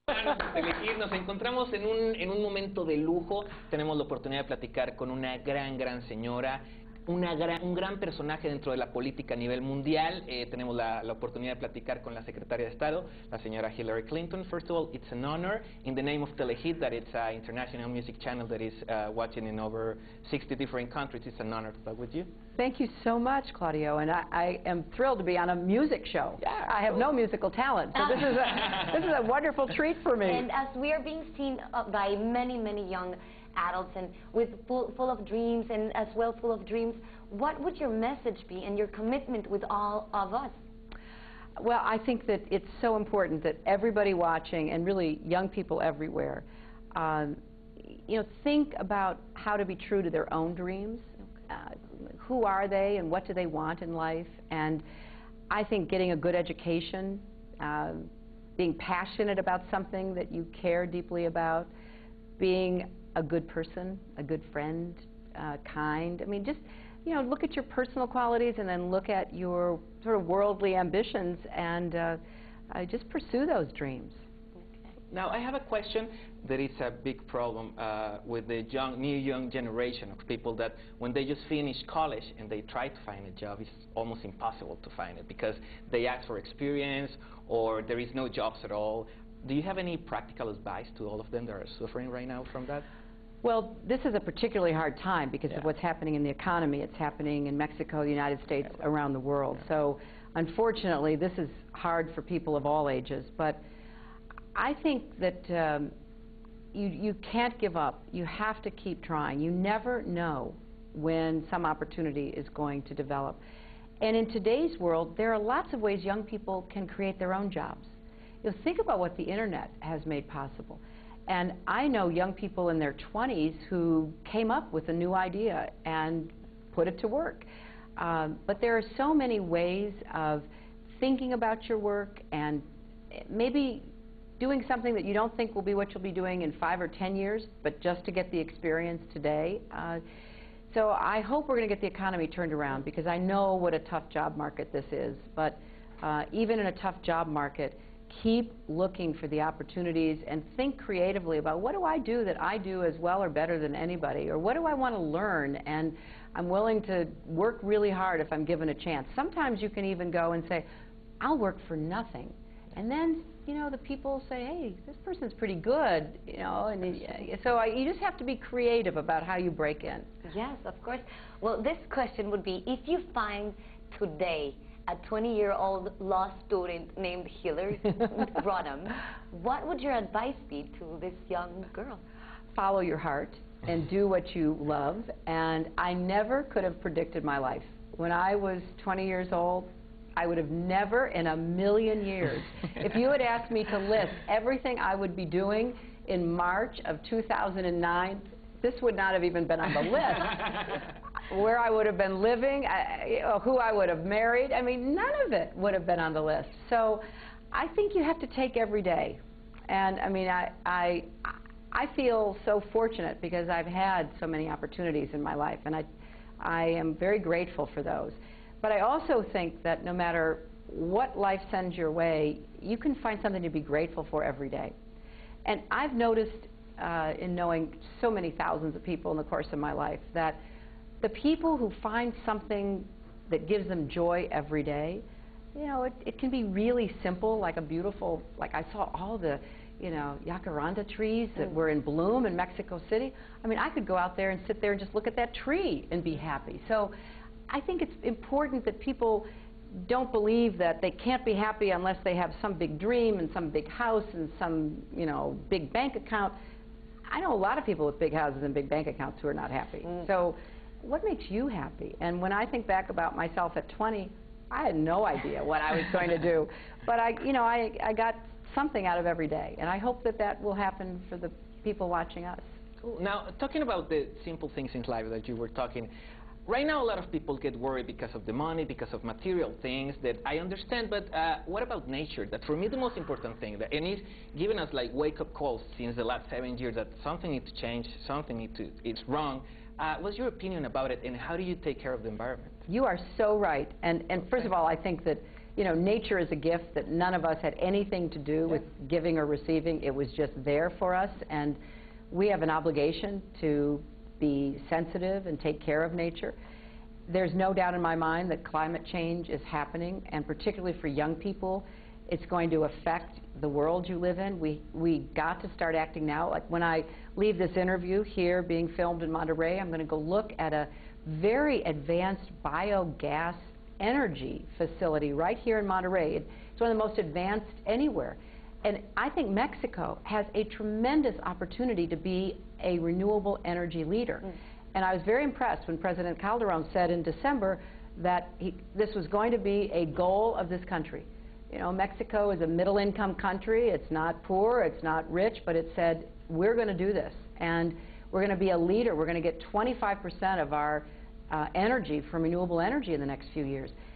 Telehit, nos encontramos en un momento de lujo. Tenemos la oportunidad de platicar con una gran señora, un gran personaje dentro de la política a nivel mundial. Tenemos la oportunidad de platicar con la secretaria de Estado, la señora Hillary Clinton. First of all, it's an honor in the name of Telehit, that it's an international music channel that is watching in over 60 different countries. It's an honor to talk with you. Thank you so much, Claudio, and I am thrilled to be on a music show. Yeah, I have no musical talent, so this is a wonderful treat for me. And as we are being seen by many young adults and with full of dreams, and as well full of dreams, what would your message be and your commitment with all of us? Well, I think that it's so important that everybody watching, and really young people everywhere, think about how to be true to their own dreams. Who are they and what do they want in life? And I think getting a good education, being passionate about something that you care deeply about, being a good person, a good friend, kind. I mean, just, look at your personal qualities and then look at your sort of worldly ambitions and just pursue those dreams. Now, I have a question that is a big problem with the new young generation of people, that when they just finish college and they try to find a job, it's almost impossible to find it because they ask for experience or there is no jobs at all. Do you have any practical advice to all of them that are suffering right now from that? Well, this is a particularly hard time because of what's happening in the economy. It's happening in Mexico, the United States, around the world. So, unfortunately, this is hard for people of all ages. But I think that you can't give up. You have to keep trying. You never know when some opportunity is going to develop. And in today's world, there are lots of ways young people can create their own jobs. Think about what the internet has made possible. And I know young people in their 20s who came up with a new idea and put it to work. But there are so many ways of thinking about your work and maybe doing something that you don't think will be what you'll be doing in 5 or 10 years, but just to get the experience today. So I hope we're going to get the economy turned around, because I know what a tough job market this is. But even in a tough job market, keep looking for the opportunities and think creatively about, what do I do that I do as well or better than anybody? Or what do I want to learn? And I'm willing to work really hard if I'm given a chance. Sometimes you can even go and say, I'll work for nothing. And then, the people say, hey, this person's pretty good, and so you just have to be creative about how you break in. Yes, of course. Well, this question would be, if you find today a 20-year-old law student named Hillary Rodham, what would your advice be to this young girl? Follow your heart and do what you love. And I never could have predicted my life. When I was 20 years old, I would have never in a million years. If you had asked me to list everything I would be doing in March of 2009, this would not have even been on the list. Where I would have been living, who I would have married, I mean, none of it would have been on the list. So I think you have to take every day. And I mean, I feel so fortunate because I've had so many opportunities in my life, and I am very grateful for those. But I also think that no matter what life sends your way, you can find something to be grateful for every day. And I've noticed in knowing so many thousands of people in the course of my life that the people who find something that gives them joy every day, it can be really simple, like a beautiful, like I saw all the, jacaranda trees that were in bloom in Mexico City. I mean, I could go out there and sit there and just look at that tree and be happy. So I think it's important that people don't believe that they can't be happy unless they have some big dream and some big house and some, big bank account. I know a lot of people with big houses and big bank accounts who are not happy. So what makes you happy? And when I think back about myself at 20, I had no idea what I was going to do. But I got something out of every day. And I hope that that will happen for the people watching us. Cool. Now, talking about the simple things in life that you were talking, right now a lot of people get worried because of the money, because of material things that I understand, but what about nature? That for me the most important thing, and it's given us like wake-up calls since the last 7 years that something needs to change, it's wrong. What's your opinion about it, and how do you take care of the environment? You are so right. And first of all, I think that you know, nature is a gift that none of us had anything to do with giving or receiving. It was just there for us, and we have an obligation to be sensitive and take care of nature. There's no doubt in my mind that climate change is happening, and particularly for young people, it's going to affect the world you live in. We got to start acting now. Like when I leave this interview here being filmed in Monterey, I'm going to go look at a very advanced biogas energy facility right here in Monterey. It's one of the most advanced anywhere. And I think Mexico has a tremendous opportunity to be a renewable energy leader. And I was very impressed when President Calderon said in December that this was going to be a goal of this country. You know, Mexico is a middle-income country. It's not poor, it's not rich, but it said, we're going to do this. And we're going to be a leader. We're going to get 25% of our energy from renewable energy in the next few years.